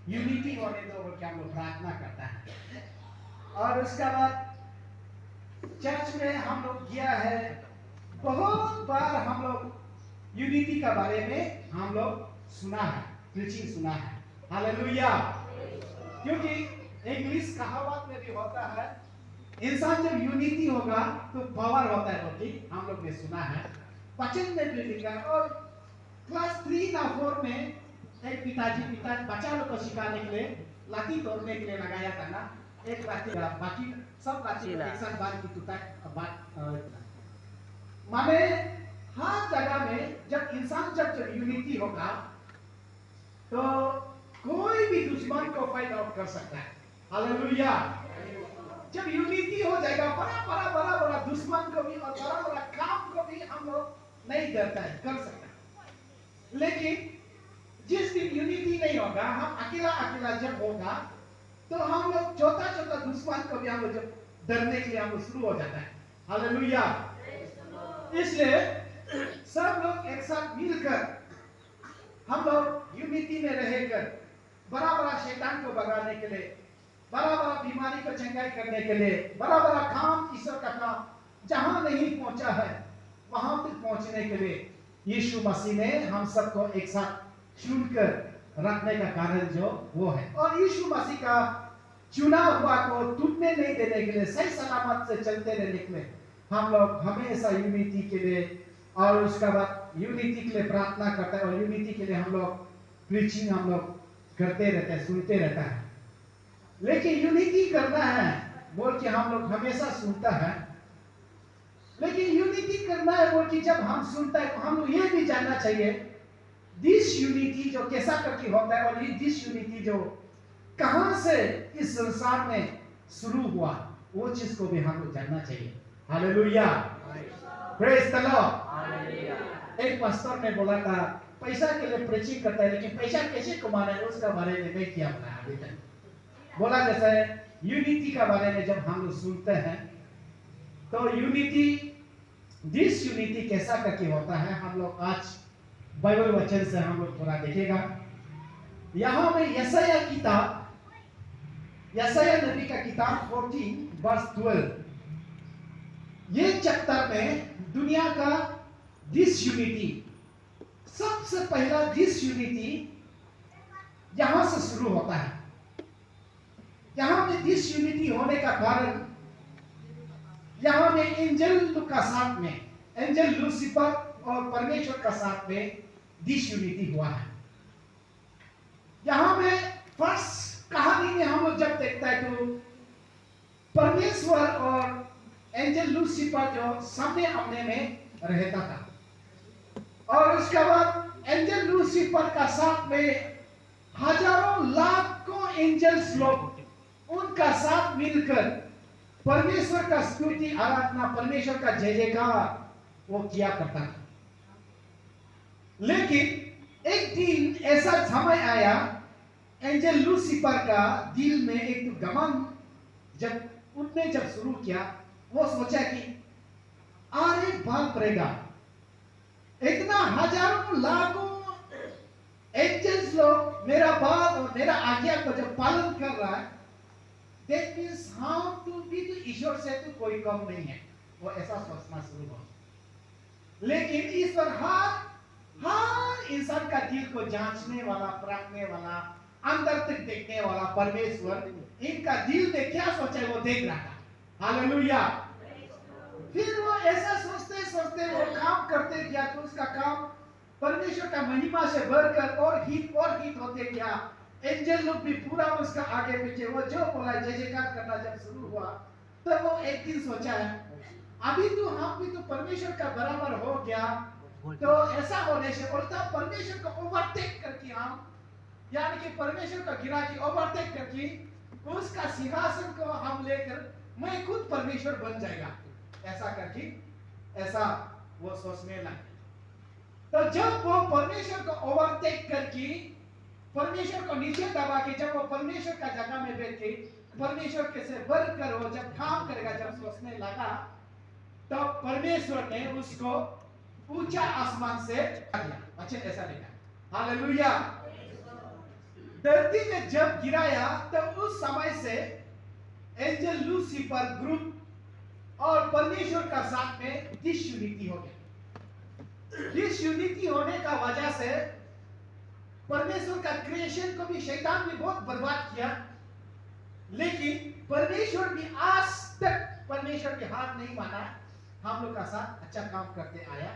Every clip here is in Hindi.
यूनिटी होने दो बोल के हम लोग प्रार्थना करता है। और उसके बाद चर्च में हम लोग गया है, बहुत बार हम लोग यूनिटी का बारे में हम लोग सुना है, प्रीचिंग सुना है। हालेलुया। क्योंकि इंग्लिश कहावत में भी होता है, इंसान जब यूनिटी होगा तो पावर होता है, बोल हम लोग ने सुना है, वचन में भी लिखा है। और क्लास 3 या 4 में एक पिताजी बच्चा लोग को सिखाने के लिए लाठी तोड़ने के लिए लगाया था ना, एक लाठी बाकी सब लाठी एक साथ बात की माने हर जगह में जब इंसान जब यूनिटी होगा तो कोई भी दुश्मन को फाइट आउट कर सकता है। हालेलुया। जब यूनिटी हो जाएगा बड़ा दुश्मन को भी और बड़ा काम को भी हम लोग नहीं करता है, कर सकता है। लेकिन जिस दिन यूनिटी नहीं होगा, हम अकेला जब होगा तो हम लोग छोटा दुश्मन को भी हम लोग जब डरने के लिए हम लोग शुरू हो जाता है। हालेलुया। इसलिए सब लोग एक साथ मिलकर हम लोग यूनिटी में रहकर बड़ा शैतान को भगाने के लिए, बड़ा बीमारी को चंगाई करने के लिए, बड़ा काम ईश्वर का काम जहां नहीं पहुंचा है वहां तक पहुंचने के लिए यीशु मसीह ने हम सबको एक साथ चुनकर रखने का कारण जो वो है। और यीशु मसीह का चुना हुआ को टूटने नहीं देने के लिए, सही सलामत से चलते रहने के लिए हम लोग हमेशा यूनिटी के लिए और उसके बाद यूनिटी के लिए प्रार्थना करते हैं। और यूनिटी के लिए हम लोग प्रीचिंग हम लोग करते रहते हैं, सुनते रहता है। लेकिन यूनिटी करना है बोल के हम लोग हमेशा सुनता है, लेकिन यूनिटी करना है बोल के जब हम सुनता है तो हम लोग ये भी जानना चाहिए दिस यूनिटी जो कैसा करके होता है और ये दिस यूनिटी जो कहां से इस संसार में शुरू हुआ, वो चीज को भी हम लोग जानना चाहिए। हालेलुया। Praise the Lord. एक पास्टर ने बोला था पैसा के लिए प्रीचिंग करता है, लेकिन पैसा कैसे कमाना है उसका बारे में नहीं किया बोला अभी तक। बोला जैसे यूनिटी का बारे में जब हम लोग सुनते हैं तो यूनिटी दिस यूनिटी कैसा करके होता है, हम लोग आज बाइबल वचन से हम लोग थोड़ा देखेगा। यहां में यशायाह नबी का किताब 14 वर्स 12, ये चैप्टर में दुनिया का दिस यूनिटी, सबसे पहला दिस यूनिटी यहां से शुरू होता है। यहां में दिस यूनिटी होने का कारण, यहां में एंजल का साथ में, एंजल लूसीफर और परमेश्वर का साथ में दिस यूनिटी हुआ है। यहां में फर्स्ट कहानी में हम लोग जब देखता है तो परमेश्वर और एंजल लूसीफर जो सामने आमने में रहता था। और उसके बाद एंजल लूसीफर का साथ में हजारों लाखों एंजल्स लोग उनका साथ मिलकर परमेश्वर का स्तुति आराधना, परमेश्वर का जय जयकार वो किया करता था। लेकिन एक दिन ऐसा समय आया, एंजल लूसीफर का दिल में एक घमंड जब उठने जब शुरू किया, वो सोचा कि अरे बाप रेगा, इतना हजारों लाखों एंजल्स लोग मेरा बात और मेरा आज्ञा को जब पालन कर रहा है, दैट मींस हम तो भी तो ईश्वर से तो कोई कम नहीं है, वो ऐसा सोचना शुरू हुआ। लेकिन ईश्वर हर इंसान का दिल को जांचने वाला, परखने वाला, अंदर तक देखने वाला परमेश्वर इनका दिल में क्या सोचा है वो देख रहा था। हालेलुया। फिर वो ऐसा सोचते सोचते वो काम करते गया तो उसका काम परमेश्वर का महिमा से बढ़कर और हित होते गया। एंजल लोग भी पूरा उसका आगे पीछे, वो जो बोला जय जयकार करना जब शुरू हुआ, तो वो एक दिन सोचा है अभी तो हम भी तो परमेश्वर का बराबर हो गया, तो ऐसा होने से उल्टा परमेश्वर को ओवरटेक करके हम, यानी कि परमेश्वर का गिरा के ओवरटेक करके उसका सिंहासन को हम लेकर मैं खुद परमेश्वर बन जाएगा, ऐसा करके ऐसा वो सोचने लगे। तो जब वो परमेश्वर को ओवरटेक करके परमेश्वर को नीचे दबा के जब वो परमेश्वर का जगह में बैठ के परमेश्वर के से बढ़कर वो जब काम करेगा, जब सोचने लगा, तो परमेश्वर ने उसको ऊंचा आसमान से दिया। अच्छा ऐसा लिखा। हालेलुया। धरती में जब गिराया तो उस समय से एंजल लूसीफर ग्रुप और परमेश्वर का साथ में डिसयूनिटी हो गया। डिसयूनिटी होने का वजह से परमेश्वर का क्रिएशन को भी शैतान ने बहुत बर्बाद किया, लेकिन परमेश्वर भी आज तक परमेश्वर के हाथ नहीं माना, हम लोग का साथ अच्छा काम करते आया।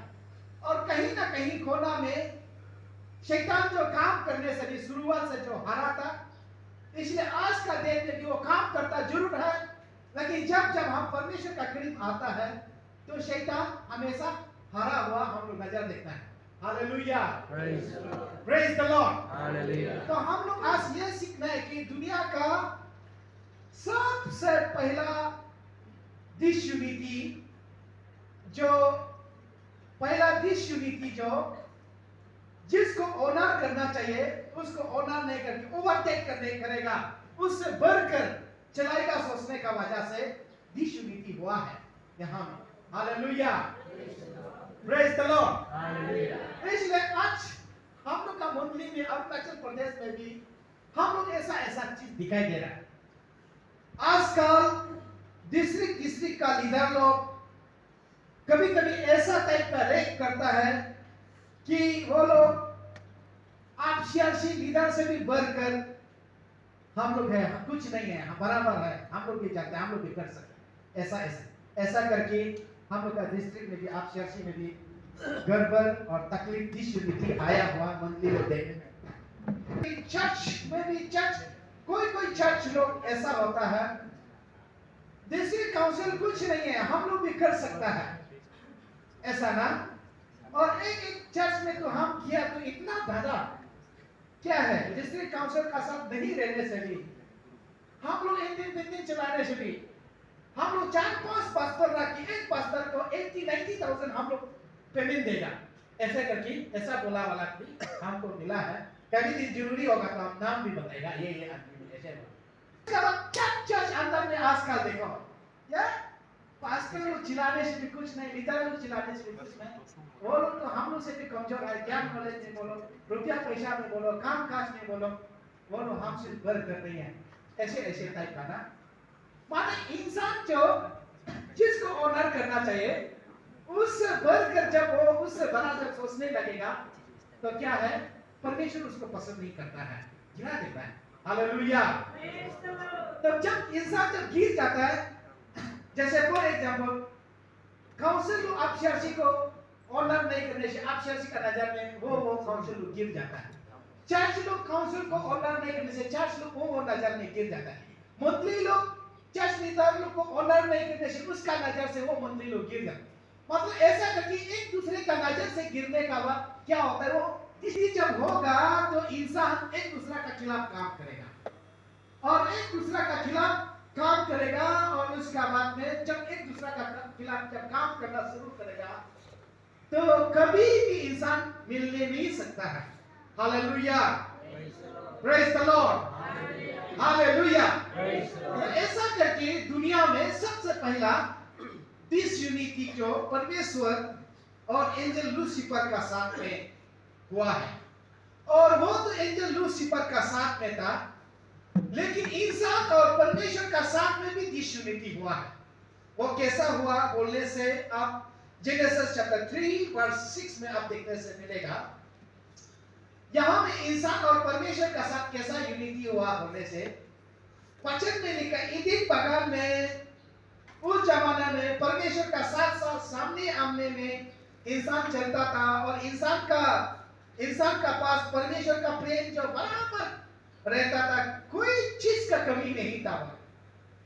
और कहीं ना कहीं कोना में शैतान जो काम करने से भी शुरुआत से जो हारा था, इसलिए आज का दिन में भी वो काम करता जरूर है, लेकिन जब जब हम परमेश्वर का करीब आता है तो शैतान हमेशा हारा हुआ हम लोग नजर देखता है। Hallelujah, praise the Lord. Hallelujah. तो हम लोग आज ये सीखना है कि दुनिया का सबसे पहला डिसयूनिटी जो जिसको ऑनर करना चाहिए उसको ऑनर नहीं करके ओवरटेक करने करेगा, उससे बढ़कर चलाएगा सोचने का वजह से डिसयूनिटी हुआ है यहाँ में। Hallelujah, praise the Lord. Hallelujah. इसलिए आज हम लोग का मंडली में अरुणाचल प्रदेश में भी हम लोग ऐसा चीज दिखाई दे रहा है। आजकल डिस्ट्रिक्ट का लीडर लोग कभी कभी ऐसा टाइप का रेक करता है कि वो लोग आप सियासी लीडर से भी बढ़कर हम लोग है, कुछ नहीं है, हम बराबर है, हम लोग भी चाहते हैं, हम लोग भी कर सकते हैं। ऐसा करके हम लोग का डिस्ट्रिक्ट में भी आप सियासी में भी गड़बड़ और तकलीफ डिसयूनिटी आया हुआ मंदिर में देखने में। चर्च में भी कोई चर्च लोग ऐसा होता है, डिस्ट्रिक्ट काउंसिल कुछ नहीं है, हम लोग भी कर सकता है, ऐसा ना। और एक चर्च में तो हम किया तो इतना ज्यादा क्या है, डिस्ट्रिक्ट काउंसिल का साथ नहीं रहने से भी हम लोग एक दिन चलाने से भी हम लोग 4-5 पास्टर रख के एक पास्टर को 80-90,000 हम लोग पेमेंट देगा, ऐसे करके ऐसा बोला वाला भी हमको मिला है। कभी दिन जरूरी होगा तो हम नाम भी बताएगा, ये आदमी ऐसे चर्च अंदर में आजकल देखो क्या पास्टर लोग चिल्लाने से भी कुछ नहीं, लीडर लोग चिल्लाने से भी कुछ नहीं, वो लोग तो हम लोग से भी कमजोर है। ज्ञान नॉलेज में बोलो, रुपया पैसा में बोलो, काम काज में बोलो, वो लोग हमसे बढ़ कर नहीं है, ऐसे टाइप का ना। माने इंसान जो जिसको ऑनर करना चाहिए उससे बढ़कर जब वो उससे बड़ा जब सोचने लगेगा तो क्या है, परमेश्वर उसको पसंद नहीं करता है, गिरा देता है। हालेलुया। तब जब इंसान जब गिर जाता है, जैसे फॉर एग्जांपल काउंसिल आप सियासी को ऑनर नहीं करने से आप सियासी का नजर में वो काउंसिल गिर जाता है। चर्च लोग काउंसिल को ऑनर नहीं करने से चर्च लोग वो नजर में गिर जाता है। मंत्री लोग चर्च लीडर लोग को ऑनर नहीं करने से उसका नजर से वो मंत्री लोग गिर जाते हैं। मतलब ऐसा करके एक दूसरे का नजर से गिरने का बाद क्या होता है, वो किसी जब होगा तो इंसान एक दूसरे का खिलाफ काम करेगा और एक दूसरे का खिलाफ काम करेगा, और उसका बाद में जब एक दूसरे का खिलाफ जब काम करना शुरू करेगा तो कभी भी इंसान मिलने नहीं सकता है। Hallelujah, praise the Lord. Hallelujah. ऐसा करके दुनिया में सबसे पहला डिसयूनिटी जो परमेश्वर और एंजल लूसीफर का साथ में हुआ है, और वो तो एंजल लूसीफर का साथ में था, लेकिन इंसान और परमेश्वर का साथ में भी डिसयूनिटी हुआ है। वो कैसा हुआ बोलने से आप जेनेसिस चैप्टर 3 वर्स 6 में आप देखने से मिलेगा। यहां में इंसान और परमेश्वर का साथ कैसा यूनिटी हुआ बोलने से वचन में लिखा, ईदिन बगान में उस जमाने में परमेश्वर का साथ साथ सामने आमने में इंसान चलता था, और इंसान का पास परमेश्वर का प्रेम जो बराबर रहता था, कोई चीज का कमी नहीं था।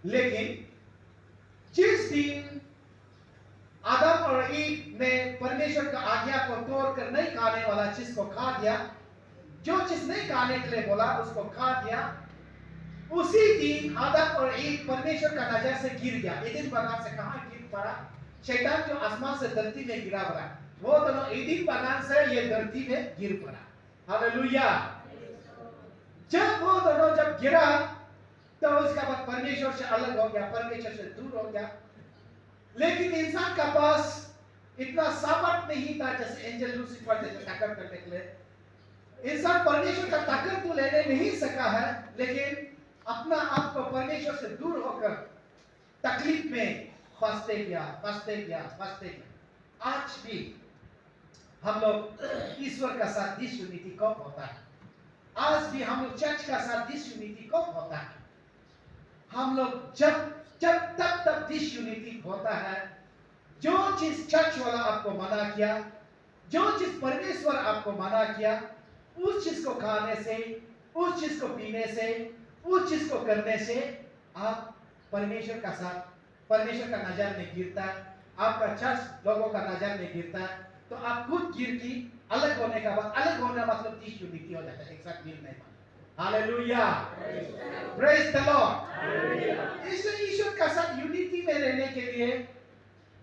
लेकिन जिस दिन आदम और ईव ने परमेश्वर का आज्ञा को तोड़कर नहीं खाने वाला चीज को खा दिया, जो चीज नहीं खाने के लिए बोला उसको खा दिया, उसी दिन आदम और ईव परमेश्वर का नजर से गिर गया। ईदिन बगान से कहां गिर पड़ा? शैतान जो आसमान से धरती में गिरा पड़ा, वो दोनों ईदिन बगान से ये धरती में गिर पड़ा। हालेलुया। जब वो दोनों जब गिरा तो उसका बाद परमेश्वर से अलग हो गया, परमेश्वर से दूर हो गया। लेकिन इंसान का पास इतना सामर्थ नहीं था जैसे एंजल लूसीफर जैसे टक्कर करने के लिए। इंसान परमेश्वर का ताकत तो लेने नहीं सका है, लेकिन अपना आप को परमेश्वर से दूर होकर तकलीफ में फंसते गया। आज भी हम लोग ईश्वर का साथ डिसयूनिटी कब होता है? आज भी हम लोग चर्च का साथ डिसयूनिटी कब होता है? हम लोग जब तब डिसयूनिटी होता है। जो चीज चर्च वाला आपको मना किया, जो चीज परमेश्वर आपको मना किया, उस चीज को खाने से, उस चीज को पीने से, उस चीज को करने से आप परमेश्वर का साथ, परमेश्वर का नजर में गिरता है, आपका चर्च लोगों का नजर में गिरता है, तो आप खुद गिर की अलग होने का बाद, अलग होना मतलब डिसयूनिटी हो जाता है, एक साथ मिल नहीं पाता। Hallelujah, praise the Lord. इसलिए ईश्वर का साथ यूनिटी में रहने के लिए,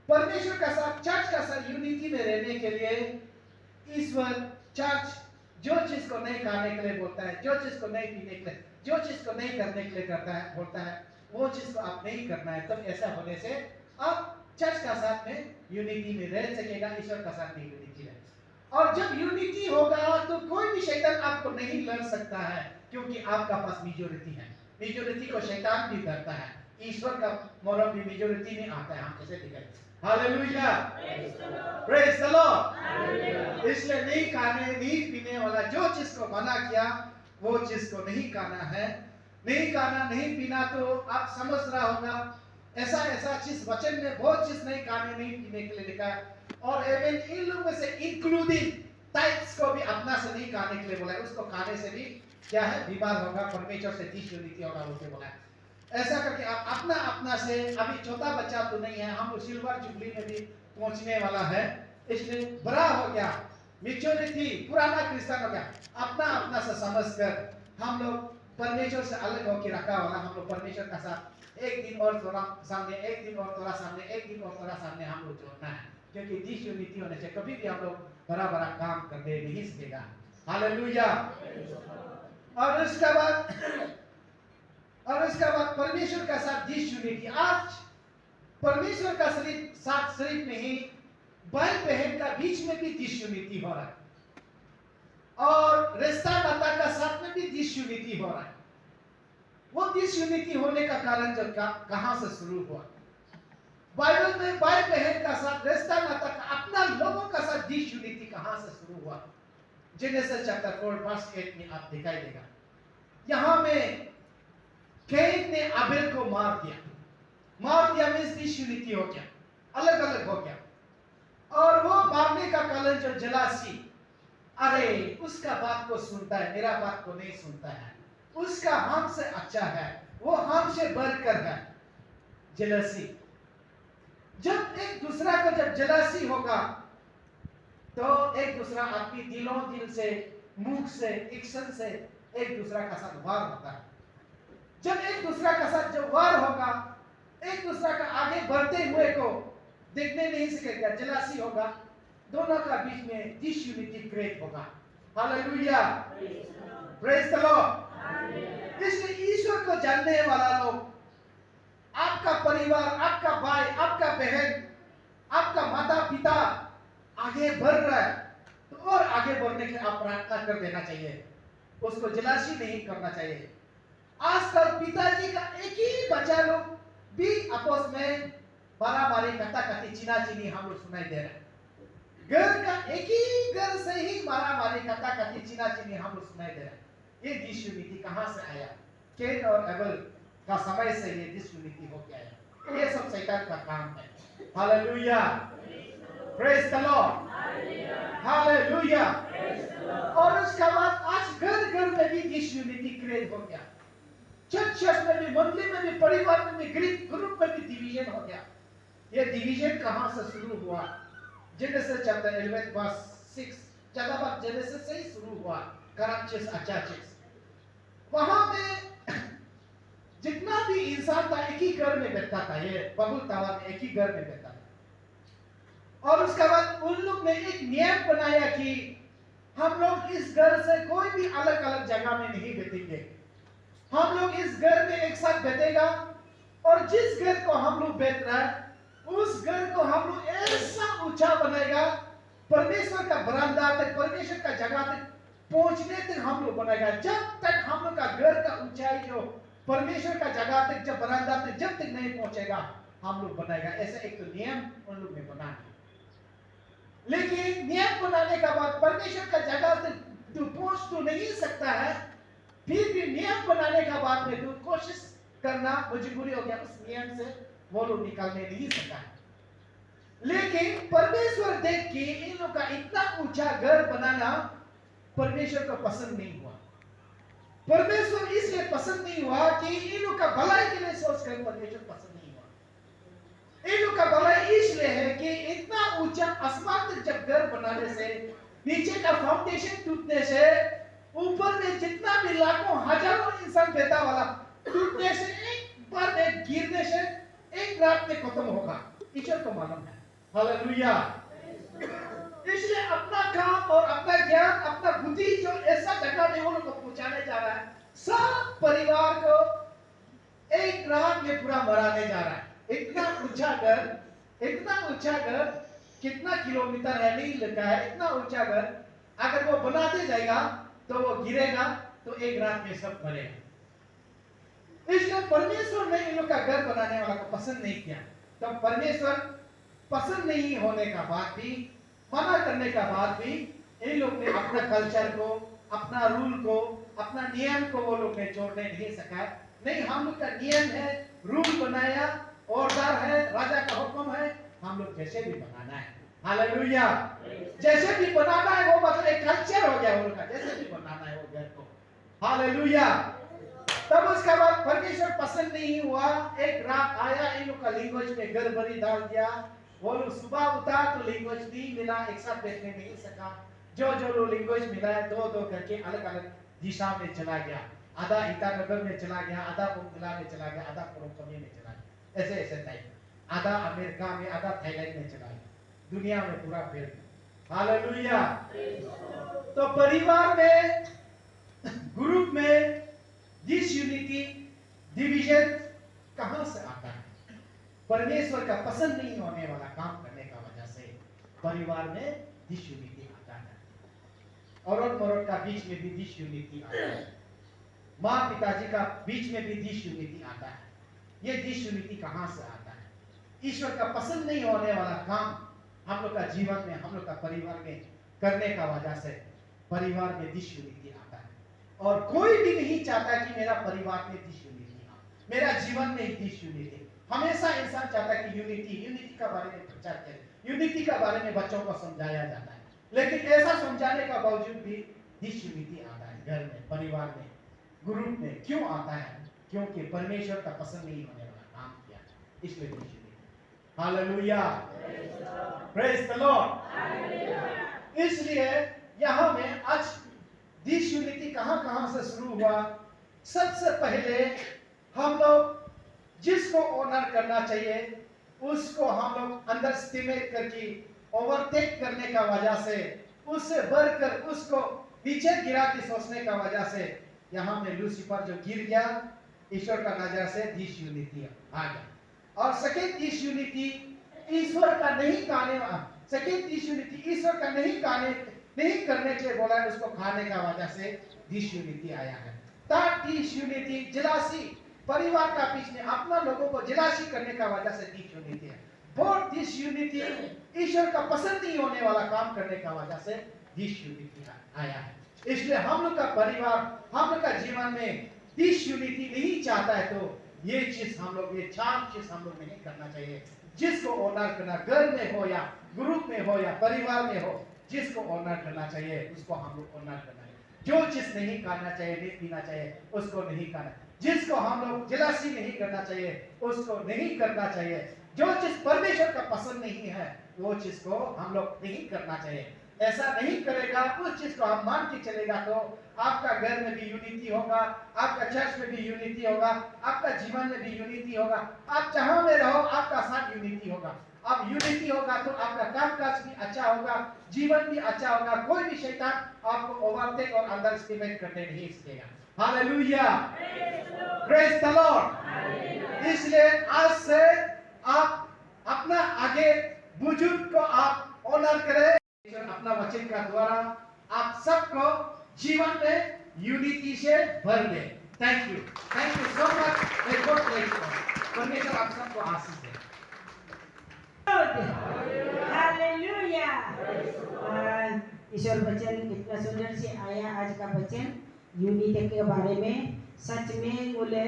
परमेश्वर का साथ, चर्च का साथ यूनिटी में रहने के लिए ईश्वर चर्च जो चीज को नहीं खाने के लिए बोलता है, जो चीज को नहीं पीने के लिए, जो चीज को नहीं करने के लिए करता है, बोलता है, वो चीज को आप नहीं करना है। तब ऐसा होने से आप चर्च का साथ में यूनिटी में रह सकेगा, ईश्वर का साथ में यूनिटी रहे। और जब यूनिटी होगा तो कोई भी शैतान आपको नहीं लड़ सकता है, क्योंकि आपका पास मेजॉरिटी है। मेजॉरिटी को शैतान भी डरता है, ईश्वर का मोरब भी मेजॉरिटी में आता है। हम कैसे दिखाएं? Hallelujah, praise the Lord. इसलिए नहीं खाने नहीं पीने वाला जो चीज को मना किया, वो चीज को नहीं खाना है। नहीं खाना नहीं पीना तो आप समझ रहा होगा, ऐसा चीज वचन में बहुत चीज नहीं खाने नहीं पीने के लिए लिखा है। और इवन इन लोगों में से इंक्लूडिंग टाइप्स को भी अपना से नहीं खाने के लिए बोला है। उसको खाने से भी क्या है, बीमार होगा, परमेश्वर से डिसयूनिटी होगा, उसे बोला है। ऐसा करके आप अपना से, अभी छोटा बच्चा तो नहीं है, हम सिल्वर जुबली में भी पहुंचने वाला है, इसलिए बड़ा हो गया, मेच्योरिटी, पुराना क्रिश्चियन हो गया, अपना से समझकर हम लोग परमेश्वर से अलग होकर रखा वाला, हम लोग परमेश्वर का साथ एक दिन और थोड़ा सामने, एक दिन और थोड़ा सामने, एक दिन और थोड़ा सामने हम लोग जोड़ना है, क्योंकि डिसयूनिटी होने से कभी भी हम लोग बड़ा काम करने नहीं सकेगा। हालेलुया। और उसका बाद परमेश्वर का साथ डिसयूनिटी। आज परमेश्वर का साथ सिर्फ नहीं, भाई बहन का बीच में भी डिसयूनिटी हो रहा है, और रिश्ता नाता का साथ में भी डिसयूनिटी हो रहा है। वो डिसयूनिटी होने का कारण जब कहां से शुरू हुआ? बाइबल में भाई बहन का साथ, रिश्ता नाता का, अपना लोगों का साथ डिसयूनिटी कहां से शुरू हुआ? जेनेसिस चैप्टर 4 वर्स 8 में आप दिखाई देगा। यहां में कैन ने आबेल को मार दिया मींस डिसयूनिटी हो गया, अलग अलग हो गया। और वो मारने का कारण जो जलासी, अरे उसका बात को सुनता है, मेरा बात को नहीं सुनता है, उसका हमसे अच्छा है, वो हमसे बढ़कर है, जेलसी। जब एक दूसरा को जब जेलसी होगा तो एक दूसरा आदमी दिलों दिल से, मुख से, एक्शन से एक दूसरा का साथ वार होता है। जब एक दूसरा का साथ जब वार होगा, एक दूसरा का आगे बढ़ते हुए को देखने नहीं सकेगा, जेलसी होगा, दोनों का बीच में डिसयूनिटी क्रिएट होगा। Hallelujah, praise the Lord. इसलिए ईश्वर को जानने वाला लोग, आपका परिवार, आपका भाई, आपका बहन, आपका माता पिता आगे बढ़ रहा है तो और आगे बढ़ने के लिए आप प्रार्थना कर देना चाहिए, उसको जलासी नहीं करना चाहिए। आजकल पिताजी का एक ही बच्चा लोग भी आपस में मारामारी, कटाकटी, चीनाचीनी हम लोग सुनाई दे रहे हैं। घर का एक ही घर से ही मारामारी, कटाकटी, चीनाचीनी हम लोग सुनाई दे रहे हैं। ये डिसयूनिटी कहां से आया? कैन और एबेल का समय से ये डिसयूनिटी हो गया है। ये सब शैतान का काम है। Hallelujah, praise the Lord, hallelujah. और उसके बाद आज घर घर में भी डिसयूनिटी क्रिएट हो गया, चर्च में भी, मंदिर में भी, परिवार में भी, ग्रुप में भी डिवीजन हो गया। ये डिवीजन कहां से शुरू हुआ? जेनेसिस चैप्टर 11 वर्स 6, ज्यादा बात जेनेसिस से ही शुरू हुआ। करप्चस, अचाचस, वहां में जितना भी इंसान था एक ही घर में बैठता था, ये बबुल टावर में एक ही घर में बैठता था। और उसके बाद उन लोग ने एक नियम बनाया कि हम लोग इस घर से कोई भी अलग अलग जगह में नहीं बैठेंगे, हम लोग इस घर में एक साथ बैठेगा, और जिस घर को हम लोग बैठ रहा है उस घर को हम लोग ऐसा ऊंचा बनाएगा, परमेश्वर का बरामदा तक, परमेश्वर का जगह तक पहुंचने तक हम लोग बनाएगा। जब तक हम लोग का घर का ऊंचाई जो परमेश्वर का जगह तक, जब बरामदा तक जब तक नहीं पहुंचेगा, हम लोग बनाएगा। ऐसा एक तो नियम उन लोग ने बना दिया। लेकिन नियम बनाने का बाद परमेश्वर का जगह तक तू पहुंच तो नहीं सकता है, फिर भी नियम बनाने का बाद में तू कोशिश करना मजबूरी हो गया, उस नियम से वो लोग निकालने नहीं सका है। लेकिन परमेश्वर देख के इन लोग का इतना ऊंचा घर बनाना परमेश्वर को पसंद नहीं हुआ। परमेश्वर इसलिए पसंद नहीं हुआ कि इन लोग का भलाई के लिए सोचकर परमेश्वर पसंद नहीं हुआ। इन लोग का भलाई इसलिए है कि इतना ऊंचा आसमान तक जब घर बनाने से, नीचे का फाउंडेशन टूटने से, ऊपर में जितना भी लाखों हजारों इंसान पैदा वाला टूटने से, एक बार में गिरने से एक रात में खत्म होगा, ईश्वर को मालूम है। हालेलुया। इसलिए अपना काम और अपना ज्ञान, अपना बुद्धि जो ऐसा जगह में वो लोग को पहुंचाने जा रहा है, सब परिवार को एक रात में पूरा मराने जा रहा है। इतना ऊंचा घर, इतना ऊंचा घर, कितना किलोमीटर है नहीं लिखा है, इतना ऊंचा घर अगर वो बनाते जाएगा तो वो गिरेगा, तो एक रात में सब मरेगा। इसलिए परमेश्वर ने इन लोग का घर बनाने वाला को पसंद नहीं किया। तो परमेश्वर पसंद नहीं होने का बाद भी, मना करने का बाद भी, इन लोग ने अपना कल्चर को, अपना रूल को, अपना नियम को वो लोग ने छोड़ने नहीं सका। नहीं, हम लोग का नियम है, रूल बनाया, ऑर्डर है, राजा का हुक्म है, हम लोग जैसे भी बनाना है। हालेलुया। जैसे भी बनाना है वो मतलब एक कल्चर हो गया वो लोग का, जैसे भी बनाना है वो घर को। हालेलुया। तब उसके बाद परमेश्वर पसंद नहीं हुआ। एक रात आया, इन लोग का लैंग्वेज में गड़बड़ी डाल दिया। वो लोग सुबह उठा तो लैंग्वेज नहीं मिला, एक साथ बैठने नहीं सका। जो जो लैंग्वेज मिला है दो दो करके अलग अलग दिशा में चला गया। आधा ईटानगर में चला गया, आधा बुंगला में चला गया, आधा कोरोकमी में चला गया, ऐसे ऐसे टाइप। आधा अमेरिका में, आधा थाईलैंड में चला गया, दुनिया में पूरा फैल गया। हालेलुया। तो परिवार में, ग्रुप में डिसयूनिटी, डिवीजन कहां से आता है? परमेश्वर का पसंद नहीं होने वाला काम करने का वजह से परिवार में डिसयूनिटी आता है। औरत मर्द का बीच में भी डिसयूनिटी आता है, माँ पिताजी का बीच में भी डिसयूनिटी आता है। ये डिसयूनिटी कहां से आता है? ईश्वर का पसंद नहीं होने वाला काम हम लोग का जीवन में, हम लोग का परिवार में करने का वजह से परिवार में डिसयूनिटी आता है। और कोई भी नहीं चाहता कि मेरा परिवार में डिसयूनिटी हो, मेरा जीवन में डिसयूनिटी। हमेशा इंसान चाहता है कि यूनिटी का बारे में प्रचार करें, यूनिटी का बारे में बच्चों को समझाया जाता है। लेकिन ऐसा समझाने का बावजूद भी डिसयूनिटी आता है घर में, परिवार में, ग्रुप में। क्यों आता है? क्योंकि परमेश्वर का पसंद नहीं होने वाला काम किया, इसलिए disunity. Hallelujah, praise the Lord. इसलिए यहाँ में आज डिसयूनिटी कहां से शुरू हुआ? सबसे पहले हम लोग जिसको ऑनर करना चाहिए उसको हम लोग अंडर एस्टिमेट करके, ओवरटेक करने का वजह से, उससे बढ़कर उसको पीछे गिरा के सोचने का वजह से यहाँ में लूसीफर जो गिर गया, ईश्वर का नजर से डिसयूनिटी आ गया। और सेकेंड डिसयूनिटी ईश्वर का नहीं खाने, सेकेंड डिसयूनिटी ईश्वर का नहीं करने के लिए बोला है, उसको खाने का वजह से डिसयूनिटी आया है। थर्ड डिसयूनिटी जेलसी, परिवार का बीच में अपना लोगों को जेलसी करने का वजह से डिसयूनिटी है। फोर्थ डिसयूनिटी ईश्वर का पसंद नहीं होने वाला काम करने का वजह से डिसयूनिटी आया है। इसलिए हम लोग का परिवार, हम लोग का जीवन में डिसयूनिटी नहीं चाहता है, तो ये चीज हम लोग, ये चार चीज हम लोग नहीं करना चाहिए। जिसको ऑनर करना, घर में हो या ग्रुप में हो या परिवार में हो, जिसको ऑनर करना चाहिए उसको हम लोग ऑनर करना है। जो चीज नहीं खाना चाहिए, नहीं पीना चाहिए, उसको नहीं खाना। जिसको हम लोग जेलसी नहीं करना चाहिए उसको नहीं करना चाहिए। जो चीज परमेश्वर का पसंद नहीं है वो चीज को हम लोग नहीं करना चाहिए। ऐसा नहीं करेगा, उस चीज को हम मान के चलेगा तो आपका घर में भी यूनिटी होगा, आपका चर्च में भी यूनिटी होगा, आपका जीवन में भी यूनिटी होगा। आप जहां में रहो आपका साथ यूनिटी होगा। अब यूनिटी होगा तो आपका कामकाज भी अच्छा होगा, जीवन भी अच्छा होगा। कोई भी शैतान आपको ओवरटेक और अंडर एस्टिमेट करने नहीं सकेगा। Hallelujah, praise the Lord. इसलिए आज से आप अपना आगे बुजुर्ग को आप ऑनर करें। अपना वचन का द्वारा आप सबको जीवन में यूनिटी से भर दे। Thank you so much. परमेश्वर आप सबको आशीष दे। हालेलुया। ईश्वर वचन कितना सुंदर से आया। आज का वचन यूनिटी के बारे में। सच में बोले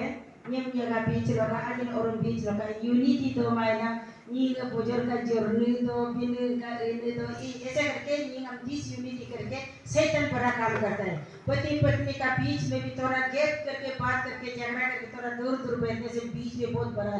नियम जगह बीच लोगा आजन और बीच लोगा यूनिटी तो मायना नींग बुजुर्ग का जर्नी तो बिन का इन्हें तो ऐसे करके नींग हम दिस यूनिटी करके शैतान बड़ा काम करता है। पति पत्नी का बीच में भी थोड़ा गैप करके बात करके झगड़ा करके थोड़ा दूर दूर बैठने से बीच में बहुत बड़ा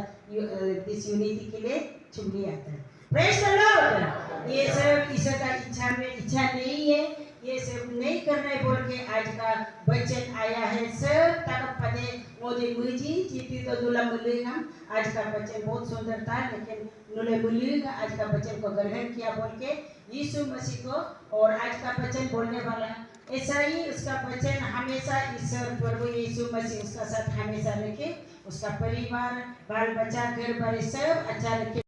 दिस यूनिटी के लिए चुगली आता है। Praise the Lord. ये सब ईश्वर का इच्छा नहीं है। ये सब नहीं करना है बोल के आज का वचन आया है। सब तक पदे मोदी मुझी जीती तो दुला मुलेगा। आज का वचन बहुत सुंदर था लेकिन नुले मुलेगा आज का वचन को ग्रहण किया बोल के यीशु मसीह को। और आज का वचन बोलने वाला ऐसा ही उसका वचन हमेशा ईश्वर प्रभु यीशु मसीह उसका साथ हमेशा रखे। उसका परिवार बाल बच्चा घर बार सब अच्छा रखे।